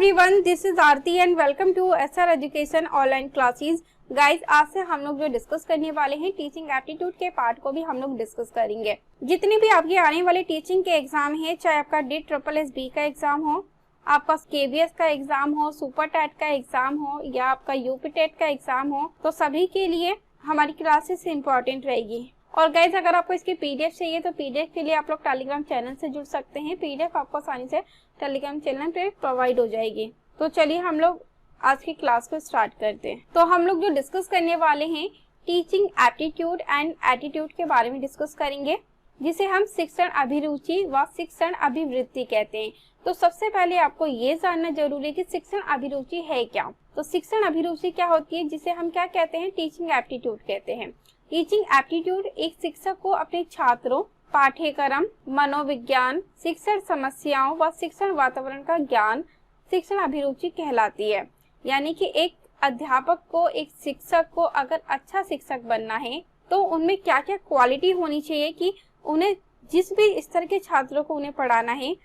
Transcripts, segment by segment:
Everyone, this is Aarti and welcome to SR education online classes. Guys, आज से हम लोग जो डिस्कस करने वाले हैं टीचिंग एप्टीट्यूड के पार्ट को भी हम लोग डिस्कस करेंगे। जितने भी आपके आने वाले टीचिंग के एग्जाम हैं, चाहे आपका DSSS का एग्जाम हो, आपका KVS का एग्जाम हो, सुपर टेट का एग्जाम हो या आपका यूपी टेट का एग्जाम हो, तो सभी के लिए हमारी क्लासेस इंपॉर्टेंट रहेगी। और गाइज, अगर आपको इसकी PDF चाहिए तो PDF के लिए आप लोग टेलीग्राम चैनल से जुड़ सकते हैं। PDF आपको आसानी से टेलीग्राम चैनल पे प्रोवाइड हो जाएगी। तो चलिए हम लोग आज की क्लास को स्टार्ट करते हैं। तो हम लोग जो डिस्कस करने वाले हैं टीचिंग एप्टीट्यूड एंड एटीट्यूड के बारे में डिस्कस करेंगे, जिसे हम शिक्षण अभिरुचि व शिक्षण अभिवृत्ति कहते हैं। तो सबसे पहले आपको ये जानना जरूरी है कि शिक्षण अभिरुचि है क्या। तो शिक्षण अभिरुचि क्या होती है, जिसे हम क्या कहते हैं, टीचिंग एप्टीट्यूड कहते हैं। टीचिंग एप्टीट्यूड एक शिक्षक को अपने छात्रों, पाठ्यक्रम, मनोविज्ञान, शिक्षण समस्याओं व शिक्षण वातावरण का ज्ञान शिक्षण अभिरुचि कहलाती है। यानी कि एक अध्यापक को, एक शिक्षक को अगर अच्छा शिक्षक बनना है तो उनमें क्या क्या क्वालिटी होनी चाहिए कि उन्हें जिस भी स्तर के छात्रों को उन्हें पढ़ाना है,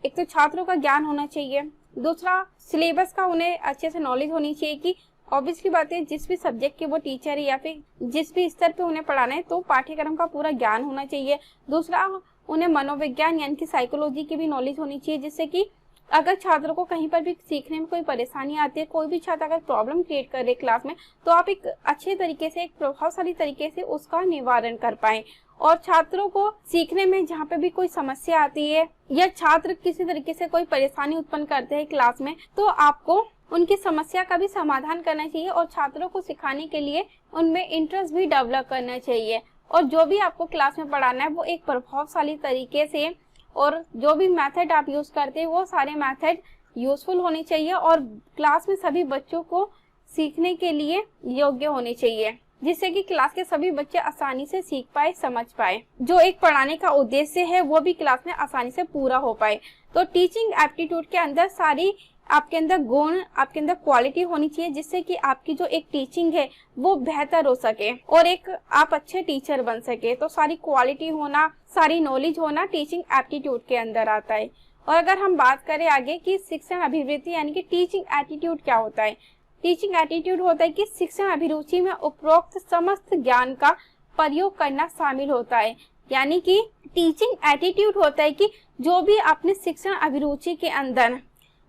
एक तो छात्रों का ज्ञान होना चाहिए, दूसरा सिलेबस का उन्हें अच्छे से नॉलेज होनी चाहिए कि ऑब्वियसली बात है जिस भी सब्जेक्ट के वो टीचर है या फिर जिस भी स्तर पे उन्हें पढ़ाना है तो पाठ्यक्रम का पूरा ज्ञान होना चाहिए। दूसरा, उन्हें मनोविज्ञान यानी कि साइकोलॉजी की भी नॉलेज होनी चाहिए, जिससे कि अगर छात्रों को कहीं पर भी सीखने में कोई परेशानी आती है, कोई भी छात्र अगर प्रॉब्लम क्रिएट कर रहे क्लास में, तो आप एक अच्छे तरीके से, एक प्रभावशाली तरीके से उसका निवारण कर पाए। और छात्रों को सीखने में जहाँ पे भी कोई समस्या आती है या छात्र किसी तरीके से कोई परेशानी उत्पन्न करते हैं क्लास में, तो आपको उनकी समस्या का भी समाधान करना चाहिए और छात्रों को सिखाने के लिए उनमें इंटरेस्ट भी डेवलप करना चाहिए। और जो भी आपको क्लास में पढ़ाना है वो एक प्रभावशाली तरीके से, और जो भी मेथड आप यूज करते हैं वो सारे मेथड यूजफुल होने चाहिए और क्लास में सभी बच्चों को सीखने के लिए योग्य होने चाहिए, जिससे कि क्लास के सभी बच्चे आसानी से सीख पाए, समझ पाए। जो एक पढ़ाने का उद्देश्य है वो भी क्लास में आसानी से पूरा हो पाए। तो टीचिंग एप्टीट्यूड के अंदर सारी आपके अंदर गुण, आपके अंदर क्वालिटी होनी चाहिए, जिससे कि आपकी जो एक टीचिंग है वो बेहतर हो सके और एक आप अच्छे टीचर बन सके। तो सारी क्वालिटी होना, सारी नॉलेज होना टीचिंग एप्टीट्यूड के अंदर आता है। और अगर हम बात करें आगे कि शिक्षण अभिवृत्ति यानी कि टीचिंग एटीट्यूड क्या होता है, टीचिंग एटीट्यूड होता है कि शिक्षण अभिरुचि में उपरोक्त समस्त ज्ञान का प्रयोग करना शामिल होता है। यानी कि टीचिंग एटीट्यूड होता है कि जो भी आपने शिक्षण अभिरुचि के अंदर,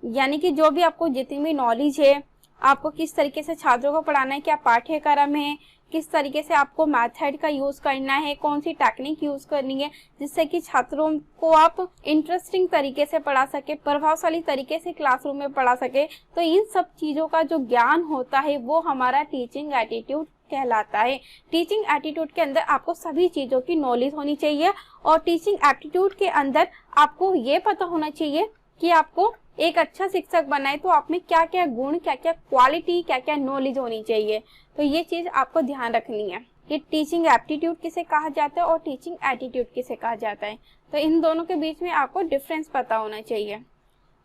यानी कि जो भी आपको जितनी भी नॉलेज है, आपको किस तरीके से छात्रों को पढ़ाना है, क्या पाठ्यक्रम है, किस तरीके से आपको मेथड का यूज करना है, कौन सी टेक्निक यूज करनी है, जिससे कि छात्रों को आप इंटरेस्टिंग तरीके से पढ़ा सके, प्रभावशाली तरीके से क्लासरूम में पढ़ा सके। तो इन सब चीजों का जो ज्ञान होता है वो हमारा टीचिंग एटीट्यूड कहलाता है। टीचिंग एटीट्यूड के अंदर आपको सभी चीजों की नॉलेज होनी चाहिए और टीचिंग एटीट्यूड के अंदर आपको ये पता होना चाहिए कि आपको एक अच्छा शिक्षक बनाए तो आप में क्या क्या गुण, क्या क्या क्वालिटी, क्या क्या नॉलेज होनी चाहिए। तो ये चीज आपको ध्यान रखनी है कि टीचिंग एप्टीट्यूड किसे कहा जाता है और टीचिंग एटीट्यूड किसे कहा जाता है। तो इन दोनों के बीच में आपको डिफरेंस पता होना चाहिए।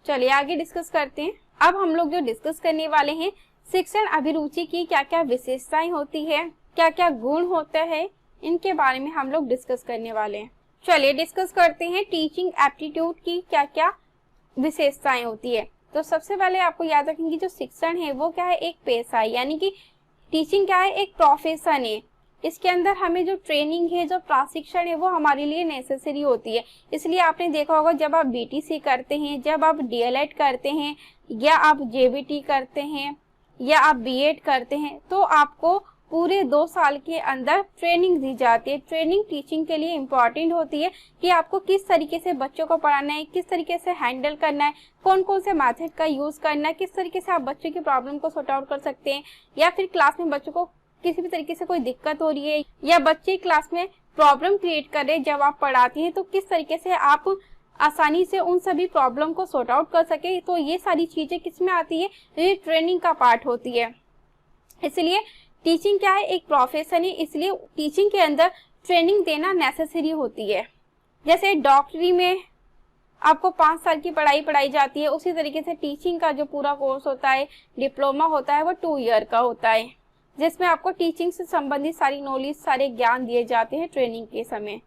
चलिए आगे डिस्कस करते हैं। अब हम लोग जो डिस्कस करने वाले हैं, शिक्षण अभिरुचि की क्या क्या विशेषताएं होती है, क्या क्या गुण होते हैं, इनके बारे में हम लोग डिस्कस करने वाले हैं। चलिए डिस्कस करते हैं टीचिंग एप्टीट्यूड की क्या क्या विशेषताएं होती है। तो सबसे पहले आपको याद रखेंगे जो शिक्षण है वो क्या है, एक पेशा है। यानी कि टीचिंग क्या है, एक प्रोफेशन है। इसके अंदर हमें जो ट्रेनिंग है, जो प्रशिक्षण है वो हमारे लिए नेसेसरी होती है। इसलिए आपने देखा होगा जब आप BTC करते हैं, जब आप DLED करते हैं या आप JBT करते हैं या आप B.Ed करते हैं, तो आपको पूरे 2 साल के अंदर ट्रेनिंग दी जाती है। ट्रेनिंग टीचिंग के लिए इम्पॉर्टेंट होती है कि आपको किस तरीके से बच्चों को पढ़ाना है, किस तरीके से हैंडल करना है, कौन कौन से मेथड का यूज करना है, किस तरीके से आप बच्चों की प्रॉब्लम को सॉर्ट आउट कर सकते हैं, या फिर क्लास में बच्चों को किसी भी तरीके से कोई दिक्कत हो रही है या बच्चे क्लास में प्रॉब्लम क्रिएट कर रहे हैं जब आप पढ़ाती हैं, तो किस तरीके से आप आसानी से उन सभी प्रॉब्लम को सॉर्ट आउट कर सके। तो ये सारी चीजें किसमें आती है, ये ट्रेनिंग का पार्ट होती है। इसलिए टीचिंग क्या है, एक प्रोफेशन है, इसलिए टीचिंग के अंदर ट्रेनिंग देना नेसेसरी होती है। जैसे डॉक्टरी में आपको 5 साल की पढ़ाई जाती है, उसी तरीके से टीचिंग का जो पूरा कोर्स होता है, डिप्लोमा होता है, वो 2 ईयर का होता है, जिसमें आपको टीचिंग से संबंधित सारी नॉलेज, सारे ज्ञान दिए जाते हैं ट्रेनिंग के समय।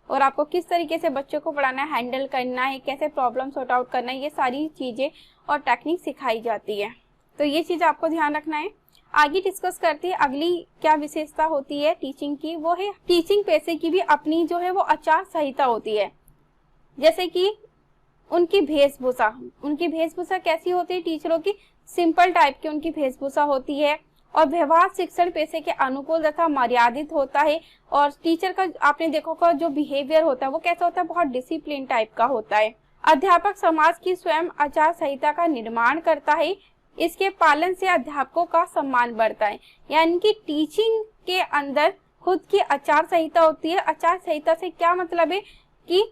और आपको किस तरीके से बच्चों को पढ़ाना है, हैंडल करना है, कैसे प्रॉब्लम सॉर्ट आउट करना है, ये सारी चीज़ें और टेक्निक सिखाई जाती है। तो ये चीज़ आपको ध्यान रखना है। आगे डिस्कस करते हैं अगली क्या विशेषता होती है टीचिंग की, वो है टीचिंग पेशे की भी अपनी जो है वो आचार संहिता होती है। जैसे कि उनकी वेशभूषा कैसी होती है टीचरों की, सिंपल टाइप की उनकी वेशभूषा होती है और व्यवहार शिक्षण पेशे के अनुकूल तथा मर्यादित होता है। और टीचर का आपने देखा होगा जो बिहेवियर होता है वो कैसा होता है, बहुत डिसिप्लिन टाइप का होता है। अध्यापक समाज की स्वयं आचार संहिता का निर्माण करता है, इसके पालन से अध्यापकों का सम्मान बढ़ता है। यानी कि टीचिंग के अंदर खुद की आचार संहिता होती है। आचार संहिता से क्या मतलब है कि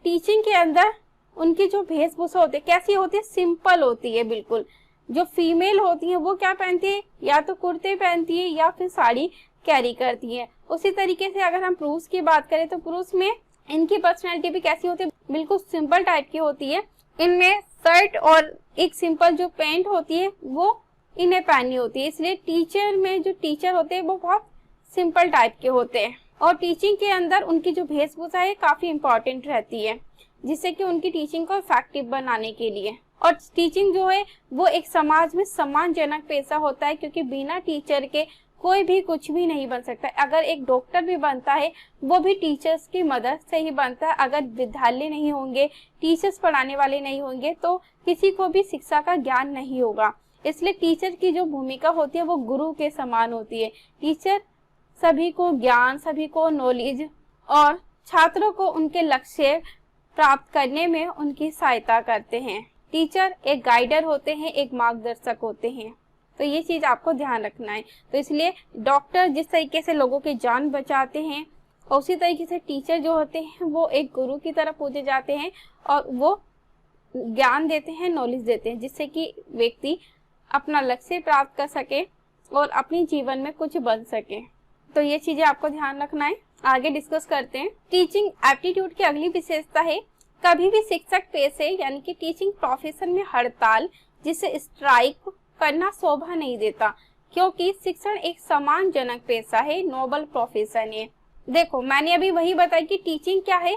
टीचिंग के अंदर उनकी जो वेशभूषा होती है कैसी होती है, सिंपल होती है बिल्कुल। जो फीमेल होती है वो क्या पहनती है, या तो कुर्ते पहनती है या फिर साड़ी कैरी करती है। उसी तरीके से अगर हम पुरुष की बात करें तो पुरुष में इनकी पर्सनैलिटी भी कैसी होती है, बिल्कुल सिंपल टाइप की होती है। इनमें शर्ट और एक सिंपल जो पैंट होती है वो इन्हें पहननी होती है। इसलिए टीचर में जो टीचर होते हैं वो बहुत सिंपल टाइप के होते हैं और टीचिंग के अंदर उनकी जो वेशभूषा है काफी इंपॉर्टेंट रहती है, जिससे कि उनकी टीचिंग को इफेक्टिव बनाने के लिए। और टीचिंग जो है वो एक समाज में सम्मानजनक पेशा होता है, क्योंकि बिना टीचर के कोई भी कुछ भी नहीं बन सकता। अगर एक डॉक्टर भी बनता है वो भी टीचर्स की मदद से ही बनता है। अगर विद्यालय नहीं होंगे, टीचर्स पढ़ाने वाले नहीं होंगे तो किसी को भी शिक्षा का ज्ञान नहीं होगा। इसलिए टीचर की जो भूमिका होती है वो गुरु के समान होती है। टीचर सभी को ज्ञान, सभी को नॉलेज और छात्रों को उनके लक्ष्य प्राप्त करने में उनकी सहायता करते हैं। टीचर एक गाइडर होते हैं, एक मार्गदर्शक होते हैं। तो ये चीज आपको ध्यान रखना है। तो इसलिए डॉक्टर जिस तरीके से लोगों की जान बचाते हैं और उसी तरीके से टीचर जो होते हैं वो एक गुरु की तरह पूजे जाते हैं और वो ज्ञान देते हैं, नॉलेज देते हैं, जिससे कि व्यक्ति अपना लक्ष्य प्राप्त कर सके और अपने जीवन में कुछ बन सके। तो ये चीजें आपको ध्यान रखना है। आगे डिस्कस करते हैं। टीचिंग एप्टीट्यूड की अगली विशेषता है कभी भी शिक्षक पेशे यानी कि टीचिंग प्रोफेशन में हड़ताल जिसे स्ट्राइक करना शोभा नहीं देता, क्योंकि शिक्षण एक सम्मानजनक पेशा है, नोबल प्रोफेशन है। देखो मैंने अभी वही बताया कि टीचिंग क्या है,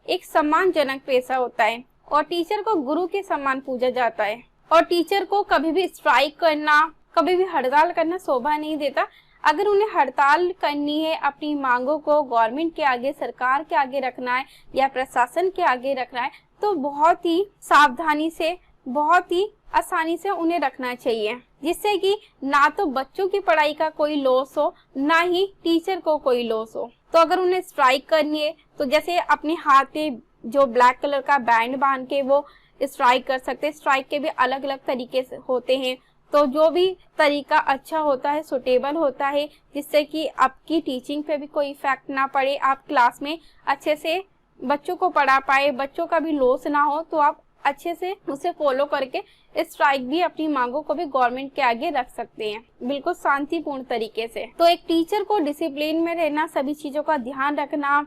एक सम्मानजनक पेशा होता है और टीचर को गुरु के समान पूजा जाता है। और टीचर को कभी भी स्ट्राइक करना, कभी भी हड़ताल करना शोभा नहीं देता। अगर उन्हें हड़ताल करनी है, अपनी मांगों को गवर्नमेंट के आगे, सरकार के आगे रखना है या प्रशासन के आगे रखना है, तो बहुत ही सावधानी से, बहुत ही आसानी से उन्हें रखना चाहिए, जिससे कि ना तो बच्चों की पढ़ाई का कोई लॉस हो, ना ही टीचर को कोई लॉस हो। तो अगर उन्हें स्ट्राइक करनी है तो जैसे अपने हाथ पे जो ब्लैक कलर का बैंड बांध के वो स्ट्राइक कर सकते हैं। स्ट्राइक के भी अलग अलग तरीके से होते हैं, तो जो भी तरीका अच्छा होता है, सुटेबल होता है, जिससे कि आपकी टीचिंग पे भी कोई इफेक्ट ना पड़े, आप क्लास में अच्छे से बच्चों को पढ़ा पाए, बच्चों का भी लॉस ना हो, तो आप अच्छे से उसे फॉलो करके स्ट्राइक भी अपनी मांगों को भी गवर्नमेंट के आगे रख सकते हैं, बिल्कुल शांतिपूर्ण तरीके से। तो एक टीचर को डिसिप्लिन में रहना, सभी चीजों का ध्यान रखना,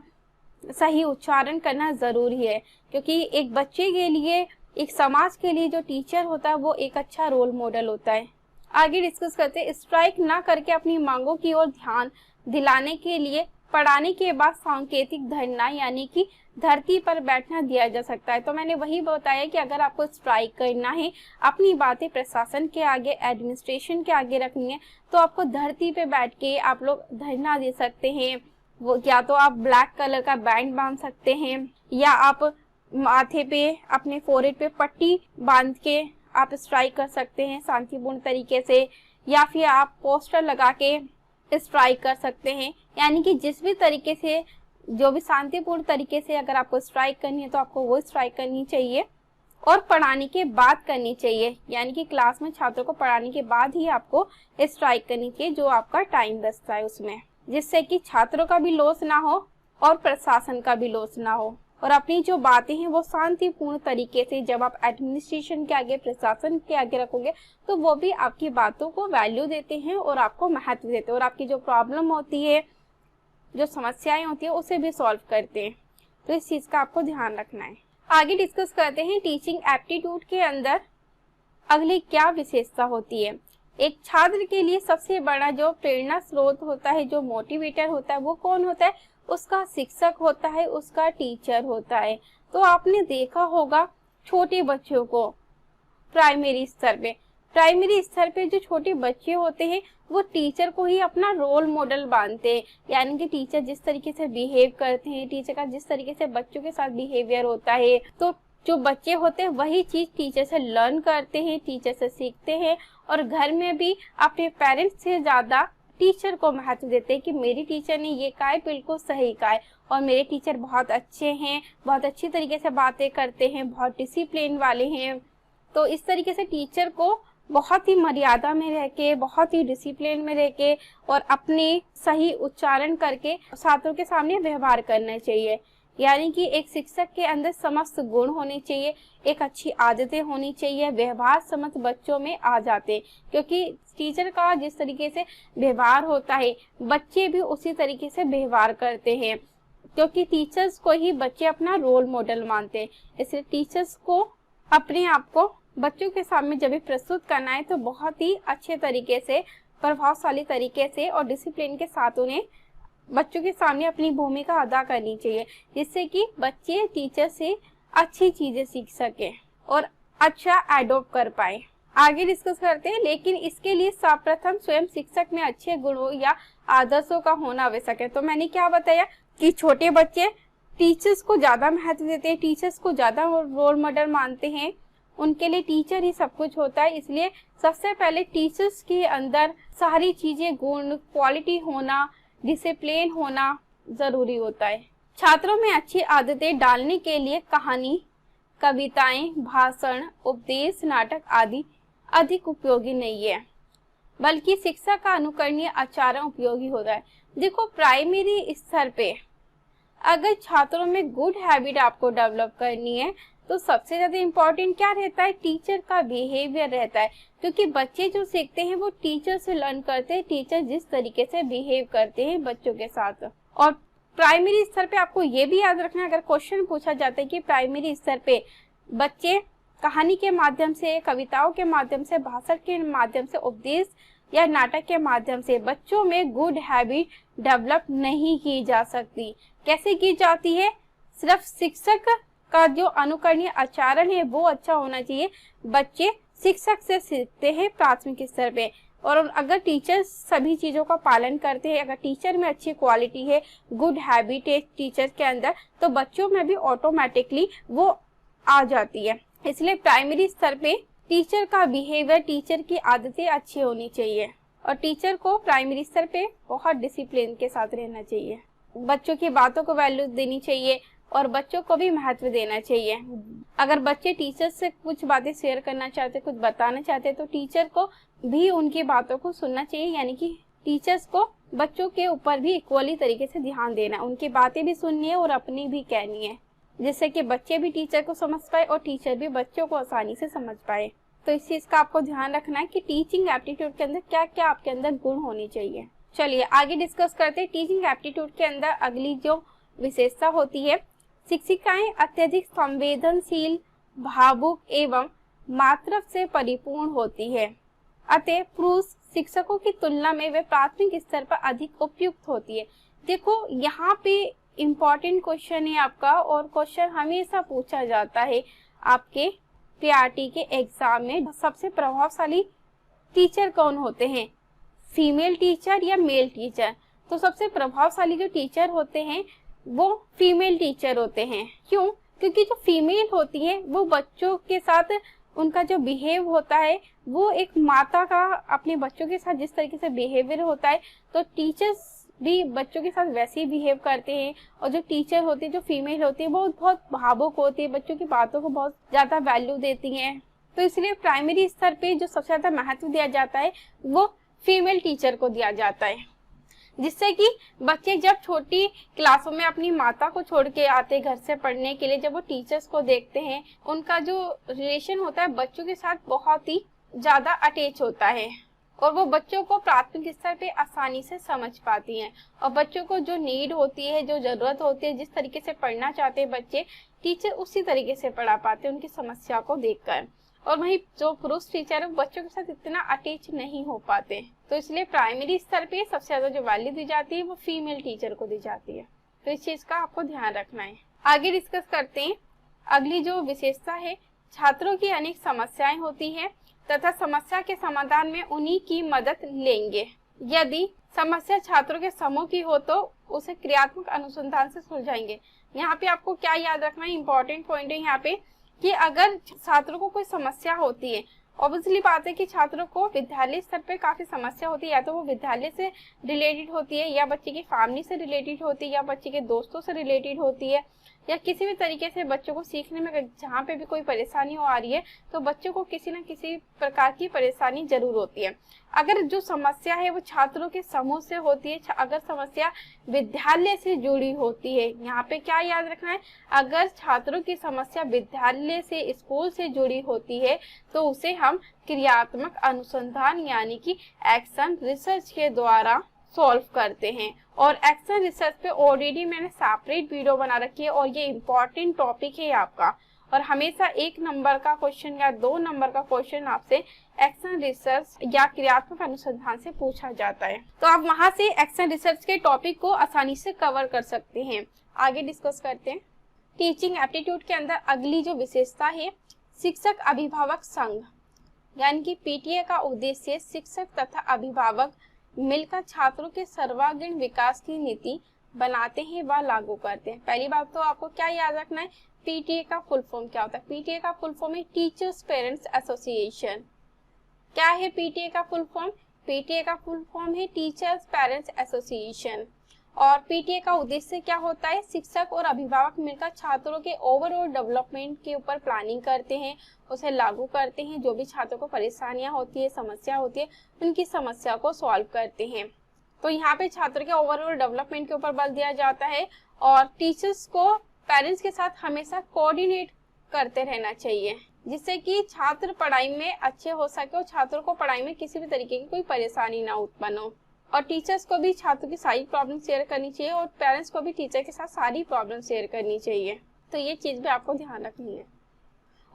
सही उच्चारण करना जरूरी है, क्योंकि एक बच्चे के लिए, एक समाज के लिए जो टीचर होता है वो एक अच्छा रोल मॉडल होता है। आगे डिस्कस करते हैं। स्ट्राइक ना करके अपनी मांगों की ओर ध्यान दिलाने के लिए पढ़ाने के बाद सांकेतिक धरना यानी कि धरती पर बैठना दिया जा सकता है। तो मैंने वही बताया कि अगर आपको स्ट्राइक करना है, अपनी बातें प्रशासन के आगे, एडमिनिस्ट्रेशन के आगे रखनी है, तो आपको धरती पे बैठ के आप लोग धरना दे सकते हैं। वो या तो आप ब्लैक कलर का बैंड बांध सकते हैं, या आप माथे पे, अपने फोrehead पे पट्टी बांध के आप स्ट्राइक कर सकते हैं शांतिपूर्ण तरीके से, या फिर आप पोस्टर लगा के स्ट्राइक कर सकते हैं। यानी कि जिस भी तरीके से, जो भी शांतिपूर्ण तरीके से अगर आपको स्ट्राइक करनी है तो आपको वो स्ट्राइक करनी चाहिए और पढ़ाने के बाद करनी चाहिए। यानी कि क्लास में छात्रों को पढ़ाने के बाद ही आपको स्ट्राइक करनी चाहिए, जो आपका टाइम बचता है उसमें, जिससे कि छात्रों का भी लॉस ना हो और प्रशासन का भी लॉस ना हो। और अपनी जो बातें हैं वो शांतिपूर्ण तरीके से जब आप एडमिनिस्ट्रेशन के आगे, प्रशासन के आगे रखोगे, तो वो भी आपकी बातों को वैल्यू देते हैं और आपको महत्व देते हैं, और आपकी जो प्रॉब्लम होती है, जो समस्याएं होती है, उसे भी सॉल्व करते हैं। तो इस चीज का आपको ध्यान रखना है। आगे डिस्कस करते हैं टीचिंग एप्टीट्यूड के अंदर अगली क्या विशेषता होती है। एक छात्र के लिए सबसे बड़ा जो प्रेरणा स्रोत होता है, जो मोटिवेटर होता है, वो कौन होता है? उसका शिक्षक होता है, उसका टीचर होता है। तो आपने देखा होगा छोटे बच्चों को प्राइमरी स्तर पे जो छोटे बच्चे होते हैं वो टीचर को ही अपना रोल मॉडल मानते हैं, यानी कि टीचर जिस तरीके से बिहेव करते हैं, टीचर का जिस तरीके से बच्चों के साथ बिहेवियर होता है, तो जो बच्चे होते हैं वही चीज टीचर से लर्न करते हैं, टीचर से सीखते हैं और घर में भी अपने पेरेंट्स से ज्यादा टीचर को महत्व देते हैं कि मेरी टीचर ने ये कहा है बिल्कुल सही कहा है और मेरे टीचर बहुत अच्छे हैं, बहुत अच्छी तरीके से बातें करते हैं, बहुत डिसिप्लिन वाले हैं। तो इस तरीके से टीचर को बहुत ही मर्यादा में रह के, बहुत ही डिसिप्लिन में रह के और अपने सही उच्चारण करके छात्रों के सामने व्यवहार करना चाहिए। यानी कि एक शिक्षक के अंदर समस्त गुण होने चाहिए, एक अच्छी आदतें होनी चाहिए, व्यवहार समस्त बच्चों में आ जाते हैं, क्योंकि टीचर का जिस तरीके से व्यवहार होता है बच्चे भी उसी तरीके से व्यवहार करते हैं, क्योंकि टीचर्स को ही बच्चे अपना रोल मॉडल मानते हैं। इसलिए टीचर्स को अपने आप को बच्चों के सामने जब भी प्रस्तुत करना है तो बहुत ही अच्छे तरीके से, प्रभावशाली तरीके से और डिसिप्लिन के साथ उन्हें बच्चों के सामने अपनी भूमिका अदा करनी चाहिए, जिससे कि बच्चे टीचर से अच्छी चीजें सीख सके और अच्छा एडॉप्ट कर पाए। आगे डिस्कस करते हैं, लेकिन इसके लिए सर्वप्रथम स्वयं शिक्षक में अच्छे गुणों या आदर्शों का होना आवश्यक है। तो मैंने क्या बताया कि छोटे बच्चे टीचर्स को ज्यादा महत्व देते हैं, टीचर्स को ज्यादा रोल मॉडल मानते हैं, उनके लिए टीचर ही सब कुछ होता है। इसलिए सबसे पहले टीचर्स के अंदर सारी चीजें, गुण, क्वालिटी होना, डिसिप्लिन होना जरूरी होता है। छात्रों में अच्छी आदतें डालने के लिए कहानी, कविताएं, भाषण, उपदेश, नाटक आदि अधिक उपयोगी नहीं है, बल्कि शिक्षा का अनुकरणीय आचरण उपयोगी होता है। देखो, प्राइमरी स्तर पे अगर छात्रों में गुड हैबिट आपको डेवलप करनी है तो सबसे ज्यादा इम्पोर्टेंट क्या रहता है? टीचर का बिहेवियर रहता है, क्योंकि बच्चे जो सीखते हैं वो टीचर से लर्न करते हैं, टीचर जिस तरीके से बिहेव करते हैं बच्चों के साथ। और प्राइमरी स्तर पे आपको ये भी याद रखना है, अगर क्वेश्चन पूछा जाता है कि प्राइमरी स्तर पे बच्चे कहानी के माध्यम से, कविताओं के माध्यम से, भाषण के माध्यम से, उपदेश या नाटक के माध्यम से बच्चों में गुड हैबिट डेवलप नहीं की जा सकती। कैसे की जाती है? सिर्फ शिक्षक का जो अनुकरणीय आचरण है वो अच्छा होना चाहिए। बच्चे शिक्षक से सीखते हैं प्राथमिक स्तर पे, और अगर टीचर सभी चीजों का पालन करते हैं, अगर टीचर में अच्छी क्वालिटी है, गुड हैबिट है टीचर के अंदर, तो बच्चों में भी ऑटोमेटिकली वो आ जाती है। इसलिए प्राइमरी स्तर पे टीचर का बिहेवियर, टीचर की आदतें अच्छी होनी चाहिए और टीचर को प्राइमरी स्तर पे बहुत डिसिप्लिन के साथ रहना चाहिए। बच्चों की बातों को वैल्यू देनी चाहिए और बच्चों को भी महत्व देना चाहिए। अगर बच्चे टीचर से कुछ बातें शेयर करना चाहते, कुछ बताना चाहते, तो टीचर को भी उनकी बातों को सुनना चाहिए। यानी कि टीचर्स को बच्चों के ऊपर भी इक्वली तरीके से ध्यान देना, उनकी बातें भी सुननी है और अपनी भी कहनी है, जिससे कि बच्चे भी टीचर को समझ पाए और टीचर भी बच्चों को आसानी से समझ पाए। तो इस चीज का आपको ध्यान रखना है कि टीचिंग एप्टीट्यूड के अंदर क्या क्या आपके अंदर गुण होनी चाहिए। चलिए आगे डिस्कस करते हैं। टीचिंग एप्टीट्यूड के अंदर अगली जो विशेषता होती है, शिक्षिकाएं अत्यधिक संवेदनशील, भावुक एवं मातृत्व से परिपूर्ण होती है। अतः पुरुष शिक्षकों की तुलना में वे प्राथमिक स्तर पर अधिक उपयुक्त होती है। देखो, यहाँ पे इम्पोर्टेंट क्वेश्चन है आपका, और क्वेश्चन हमेशा पूछा जाता है आपके पीआरटी के एग्जाम में। सबसे प्रभावशाली टीचर कौन होते हैं, फीमेल टीचर या मेल टीचर? तो सबसे प्रभावशाली जो टीचर होते हैं वो फीमेल टीचर होते हैं। क्यों? क्योंकि जो फीमेल होती है वो बच्चों के साथ उनका जो बिहेव होता है वो एक माता का अपने बच्चों के साथ जिस तरीके से बिहेवियर होता है, तो टीचर्स भी बच्चों के साथ वैसे ही बिहेव करते हैं। और जो टीचर होती है, जो फीमेल होती है, वो बहुत भावुक होती है, बच्चों की बातों को बहुत ज्यादा वैल्यू देती हैं। तो इसलिए प्राइमरी स्तर पे जो सबसे ज्यादा महत्व दिया जाता है वो फीमेल टीचर को दिया जाता है, जिससे कि बच्चे जब छोटी क्लासों में अपनी माता को छोड़ के आते घर से पढ़ने के लिए, जब वो टीचर्स को देखते हैं, उनका जो रिलेशन होता है बच्चों के साथ बहुत ही ज्यादा अटैच होता है और वो बच्चों को प्राथमिक स्तर पे आसानी से समझ पाती हैं। और बच्चों को जो नीड होती है, जो जरूरत होती है, जिस तरीके से पढ़ना चाहते हैं बच्चे, टीचर उसी तरीके से पढ़ा पाते हैं उनकी समस्या को देखकर। और वहीं जो पुरुष टीचर है बच्चों के साथ इतना अटैच नहीं हो पाते। तो इसलिए प्राइमरी स्तर पे सबसे ज्यादा जो वैल्यू दी जाती है वो फीमेल टीचर को दी जाती है। तो इस चीज का आपको ध्यान रखना है। आगे डिस्कस करते हैं। अगली जो विशेषता है, छात्रों की अनेक समस्याएं होती हैं तथा समस्या के समाधान में उन्हीं की मदद लेंगे। यदि समस्या छात्रों के समूह की हो तो उसे क्रियात्मक अनुसंधान से सुलझाएंगे। यहाँ पे आपको क्या याद रखना है, इंपॉर्टेंट पॉइंट है यहाँ पे कि अगर छात्रों को कोई समस्या होती है, ऑब्वियसली बात है कि छात्रों को विद्यालय स्तर पे काफी समस्या होती है, या तो वो विद्यालय से रिलेटेड होती है, या बच्चे की फैमिली से रिलेटेड होती है, या बच्चे के दोस्तों से रिलेटेड होती है, या किसी भी तरीके से बच्चों को सीखने में जहाँ पे भी कोई परेशानी आ रही है तो बच्चों को किसी न किसी प्रकार की परेशानी जरूर होती है। अगर जो समस्या है वो छात्रों के समूह से होती है, अगर समस्या विद्यालय से जुड़ी होती है, यहाँ पे क्या याद रखना है, अगर छात्रों की समस्या विद्यालय से, स्कूल से जुड़ी होती है तो उसे हम क्रियात्मक अनुसंधान यानी कि एक्शन रिसर्च के द्वारा सॉल्व करते हैं। और एक्शन रिसर्च पे ऑलरेडी मैंने सेपरेट वीडियो बना रखी है और ये इम्पोर्टेंट टॉपिक है आपका, और हमेशा 1 नंबर का क्वेश्चन या 2 नंबर का क्वेश्चन आपसे एक्शन रिसर्च या क्रियात्मक अनुसंधान से पूछा जाता है, तो आप वहां से एक्शन रिसर्च के टॉपिक को आसानी से कवर कर सकते हैं। आगे डिस्कस करते हैं। टीचिंग एप्टीट्यूड के अंदर अगली जो विशेषता है, शिक्षक अभिभावक संघ यानी कि पीटीए का उद्देश्य शिक्षक तथा अभिभावक मिलकर छात्रों के सर्वांगीण विकास की नीति बनाते हैं व लागू करते हैं। पहली बात तो आपको क्या याद रखना है, पीटीए का फुल फॉर्म क्या होता है। पीटीए का फुल फॉर्म है टीचर्स पेरेंट्स एसोसिएशन। क्या है पीटीए का फुल फॉर्म? पीटीए का फुल फॉर्म है टीचर्स पेरेंट्स एसोसिएशन। और पीटीए का उद्देश्य क्या होता है, शिक्षक और अभिभावक मिलकर छात्रों के ओवरऑल डेवलपमेंट के ऊपर प्लानिंग करते हैं, उसे लागू करते हैं, जो भी छात्रों को परेशानियां होती है, समस्या होती है, उनकी समस्या को सॉल्व करते हैं। तो यहाँ पे छात्रों के ओवरऑल डेवलपमेंट के ऊपर बल दिया जाता है और टीचर्स को पेरेंट्स के साथ हमेशा कोऑर्डिनेट करते रहना चाहिए, जिससे कि छात्र पढ़ाई में अच्छे हो सके और छात्रों को पढ़ाई में किसी भी तरीके की कोई परेशानी ना उत्पन्न हो। और टीचर्स को भी छात्रों की सारी प्रॉब्लम शेयर करनी चाहिए और पेरेंट्स को भी टीचर के साथ सारी प्रॉब्लम शेयर करनी चाहिए। तो ये चीज भी आपको ध्यान रखनी है,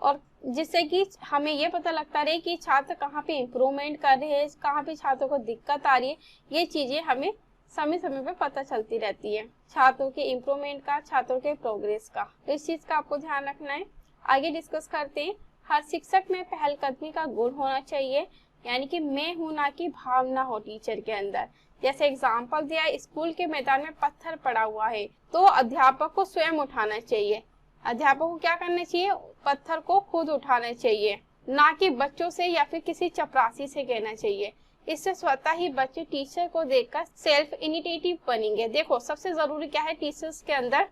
और जिससे कि हमें ये पता लगता रहे कि छात्र कहाँ पे इम्प्रूवमेंट कर रहे हैं, कहाँ पे छात्रों को दिक्कत आ रही है, ये चीजें हमें समय समय पे पता चलती रहती है, छात्रों के इम्प्रूवमेंट का, छात्रों के प्रोग्रेस का। तो इस चीज का आपको ध्यान रखना है। आगे डिस्कस करते हैं। हर शिक्षक में पहलकदमी का गुण होना चाहिए, यानी कि मैं हूं ना कि भावना हो टीचर के अंदर। जैसे एग्जाम्पल दिया है, स्कूल के मैदान में पत्थर पड़ा हुआ है तो अध्यापक को स्वयं उठाना चाहिए। अध्यापक को क्या करना चाहिए, पत्थर को खुद उठाना चाहिए, ना कि बच्चों से या फिर किसी चपरासी से कहना चाहिए। इससे स्वतः ही बच्चे टीचर को देखकर सेल्फ इनिशिएटिव बनेंगे। देखो सबसे जरूरी क्या है टीचर्स के अंदर,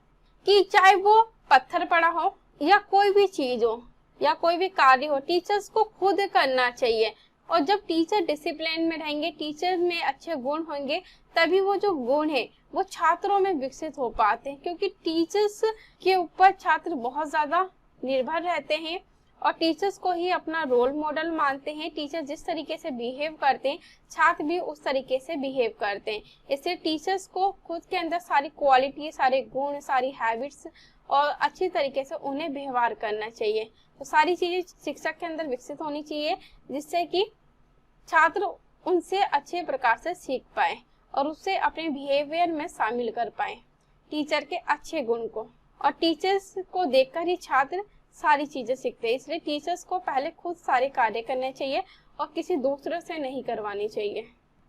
कि चाहे वो पत्थर पड़ा हो या कोई भी चीज हो या कोई भी कार्य हो, टीचर्स को खुद करना चाहिए। और जब टीचर डिसिप्लिन में रहेंगे, टीचर में अच्छे गुण होंगे, तभी वो जो गुण है वो छात्रों में विकसित हो पाते हैं, क्योंकि टीचर्स के ऊपर छात्र बहुत ज्यादा निर्भर रहते हैं और टीचर्स को ही अपना रोल मॉडल मानते हैं। टीचर जिस तरीके से बिहेव करते हैं, छात्र भी उस तरीके से बिहेव करते हैं। इससे टीचर्स को खुद के अंदर सारी क्वालिटी, सारे गुण, सारी हैबिट्स और अच्छी तरीके से उन्हें व्यवहार करना चाहिए। तो सारी चीजें शिक्षक के अंदर विकसित होनी चाहिए, जिससे कि छात्र उनसे अच्छे प्रकार से सीख पाए और उससे अपने बिहेवियर में शामिल कर पाए टीचर के अच्छे गुण को। और टीचर्स को देखकर ही छात्र सारी चीजें सीखते हैं, इसलिए टीचर्स को पहले खुद सारे कार्य करने चाहिए और किसी दूसरे से नहीं करवानी चाहिए।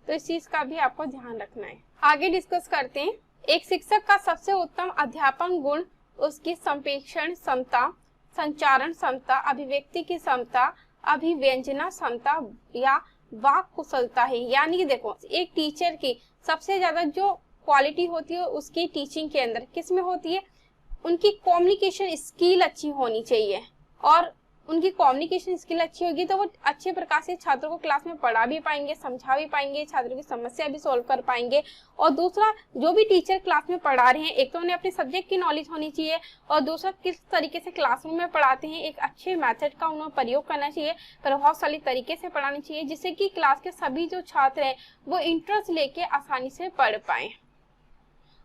तो इस चीज का भी आपको ध्यान रखना है। आगे डिस्कस करते हैं। एक शिक्षक का सबसे उत्तम अध्यापन गुण उसकी संप्रेषण क्षमता, संचारण क्षमता, अभिव्यक्ति की क्षमता, अभिव्यंजना क्षमता या वाक कुशलता है। यानी कि देखो, एक टीचर की सबसे ज्यादा जो क्वालिटी होती है उसकी टीचिंग के अंदर किस में होती है, उनकी कम्युनिकेशन स्किल अच्छी होनी चाहिए। और उनकी कम्युनिकेशन स्किल अच्छी होगी तो वो अच्छे प्रकार से छात्रों को क्लास में पढ़ा भी पाएंगे, समझा भी पाएंगे, छात्रों की समस्या भी सॉल्व कर पाएंगे। और दूसरा, जो भी टीचर क्लास में पढ़ा रहे हैं, एक तो उन्हें अपने सब्जेक्ट की नॉलेज होनी चाहिए और दूसरा किस तरीके से क्लासरूम में पढ़ाते हैं, एक अच्छे मेथड का उन्हें प्रयोग करना चाहिए, प्रभावशाली तरीके से पढ़ानी चाहिए, जिससे कि क्लास के सभी जो छात्र हैं वो इंटरेस्ट लेके आसानी से पढ़ पाए।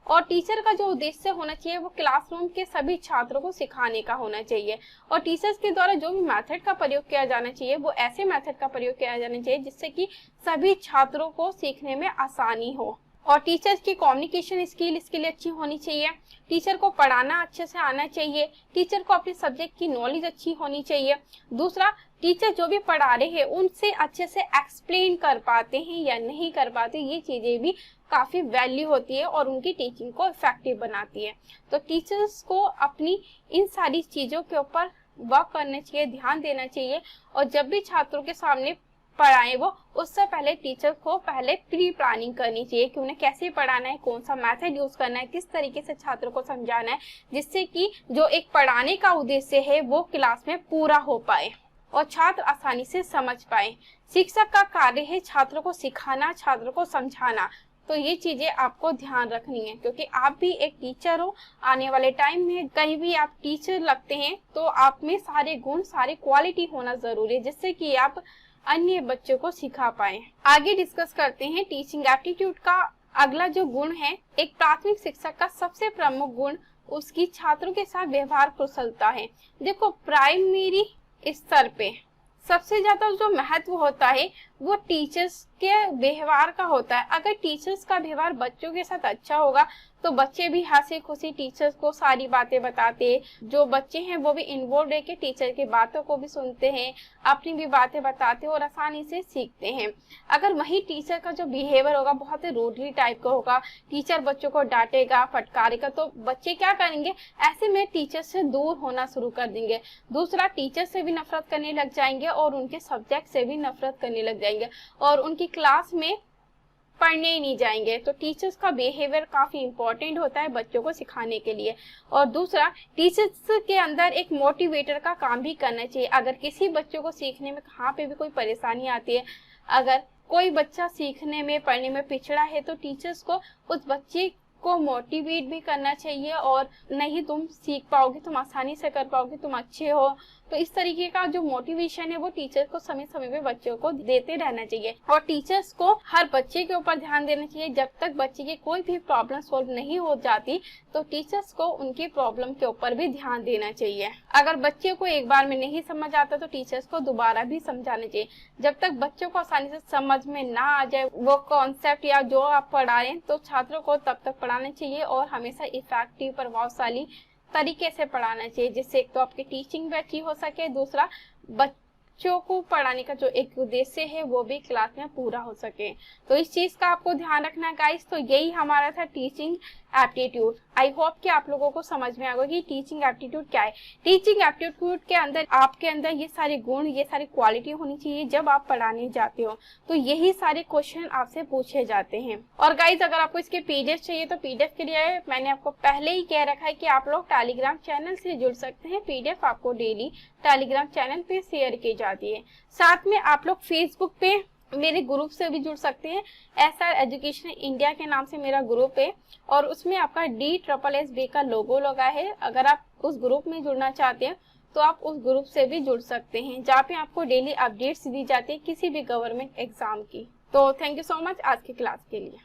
और टीचर का जो उद्देश्य होना चाहिए वो क्लासरूम के सभी छात्रों को सिखाने का होना चाहिए। और टीचर्स के द्वारा जो भी मेथड का प्रयोग किया जाना चाहिए वो ऐसे मेथड का प्रयोग किया जाना चाहिए जिससे कि सभी छात्रों को सीखने में आसानी हो और टीचर्स की कम्युनिकेशन स्किल इसके लिए अच्छी होनी चाहिए, टीचर को पढ़ाना अच्छे से आना चाहिए, टीचर को अपने सब्जेक्ट की नॉलेज अच्छी होनी चाहिए। दूसरा, टीचर जो भी पढ़ा रहे हैं उनसे अच्छे से एक्सप्लेन कर पाते हैं या नहीं कर पाते, ये चीजें भी काफी वैल्यू होती है और उनकी टीचिंग को इफेक्टिव बनाती है। तो टीचर्स को अपनी इन सारी चीजों के ऊपर वर्क करना चाहिए, ध्यान देना चाहिए। और जब भी छात्रों के सामने पढ़ाएं वो, उससे पहले टीचर को पहले प्री प्लानिंग करनी चाहिए कि उन्हें कैसे पढ़ाना है, कौन सा मेथड यूज करना है, किस तरीके से छात्रों को समझाना है, जिससे कि जो एक पढ़ाने का उद्देश्य है वो क्लास में पूरा हो पाए और छात्र आसानी से समझ पाए। शिक्षक का कार्य है छात्रों को सिखाना, छात्रों को समझाना। तो ये चीजें आपको ध्यान रखनी है, क्योंकि आप भी एक टीचर हो। आने वाले टाइम में कहीं भी आप टीचर लगते हैं तो आप में सारे गुण, सारी क्वालिटी होना जरूरी है, जिससे कि आप अन्य बच्चों को सिखा पाए। आगे डिस्कस करते हैं टीचिंग एप्टीट्यूड का अगला जो गुण है। एक प्राथमिक शिक्षक का सबसे प्रमुख गुण उसकी छात्रों के साथ व्यवहार कुशलता है। देखो, प्राइमरी स्तर पे सबसे ज्यादा जो महत्व होता है वो टीचर्स के व्यवहार का होता है। अगर टीचर्स का व्यवहार बच्चों के साथ अच्छा होगा तो बच्चे भी हंसी खुशी टीचर्स को सारी बातें बताते, जो बच्चे हैं वो भी इन्वॉल्व रह के टीचर की बातों को भी सुनते हैं, अपनी भी बातें बताते और आसानी से सीखते हैं। अगर वही टीचर का जो बिहेवियर होगा बहुत ही रूडली टाइप का होगा, टीचर बच्चों को डांटेगा, फटकारेगा, तो बच्चे क्या करेंगे, ऐसे में टीचर से दूर होना शुरू कर देंगे। दूसरा, टीचर से भी नफरत करने लग जाएंगे और उनके सब्जेक्ट से भी नफरत करने लग जाएंगे और उनकी क्लास में पढ़ने ही नहीं जाएंगे। तो टीचर्स का बिहेवियर काफी इंपॉर्टेंट होता है बच्चों को सिखाने के लिए। और दूसरा, टीचर्स के अंदर एक मोटिवेटर का काम भी करना चाहिए। अगर किसी बच्चों को सीखने में कहाँ पे भी कोई परेशानी आती है, अगर कोई बच्चा सीखने में, पढ़ने में पिछड़ा है, तो टीचर्स को उस बच्चे को मोटिवेट भी करना चाहिए और नहीं तुम सीख पाओगे, तुम आसानी से कर पाओगे, तुम अच्छे हो। तो इस तरीके का जो मोटिवेशन है वो टीचर को समय समय पे बच्चों को देते रहना चाहिए। और टीचर्स को हर बच्चे के ऊपर ध्यान देना चाहिए। जब तक बच्चे की कोई भी प्रॉब्लम सॉल्व नहीं हो जाती तो टीचर्स को उनकी प्रॉब्लम के ऊपर भी ध्यान देना चाहिए। अगर बच्चे को एक बार में नहीं समझ आता तो टीचर्स को दोबारा भी समझाना चाहिए। जब तक बच्चों को आसानी से समझ में ना आ जाए वो कॉन्सेप्ट या जो आप पढ़ा रहे हैं, तो छात्रों को तब तक पढ़ाना चाहिए और हमेशा इफेक्टिव, प्रभावशाली तरीके से पढ़ाना चाहिए, जिससे एक तो आपकी टीचिंग भी अच्छी हो सके, दूसरा बच्चों को पढ़ाने का जो एक उद्देश्य है वो भी क्लास में पूरा हो सके। तो इस चीज का आपको ध्यान रखना गाइस। तो यही हमारा था टीचिंग एप्टीट्यूड। आई होप कि आप लोगों को समझ में आ गया कि टीचिंग एप्टीट्यूड क्या है। टीचिंग एप्टीट्यूड के अंदर आपके अंदर ये सारे गुण, ये सारी क्वालिटी होनी चाहिए जब आप पढ़ाने जाते हो। तो यही सारे क्वेश्चन आपसे पूछे जाते हैं। और गाइज, अगर आपको इसके पीडीएफ चाहिए तो पीडीएफ के लिए मैंने आपको पहले ही कह रखा है कि आप लोग टेलीग्राम चैनल से जुड़ सकते हैं। पीडीएफ आपको डेली टेलीग्राम चैनल पे शेयर की जाती है। साथ में आप लोग फेसबुक पे मेरे ग्रुप से भी जुड़ सकते हैं। एसआर एजुकेशन इंडिया के नाम से मेरा ग्रुप है और उसमें आपका DSSB का लोगो लगा है। अगर आप उस ग्रुप में जुड़ना चाहते हैं तो आप उस ग्रुप से भी जुड़ सकते हैं, जहाँ पे आपको डेली अपडेट्स दी जाती है किसी भी गवर्नमेंट एग्जाम की। तो थैंक यू सो मच आज की क्लास के लिए।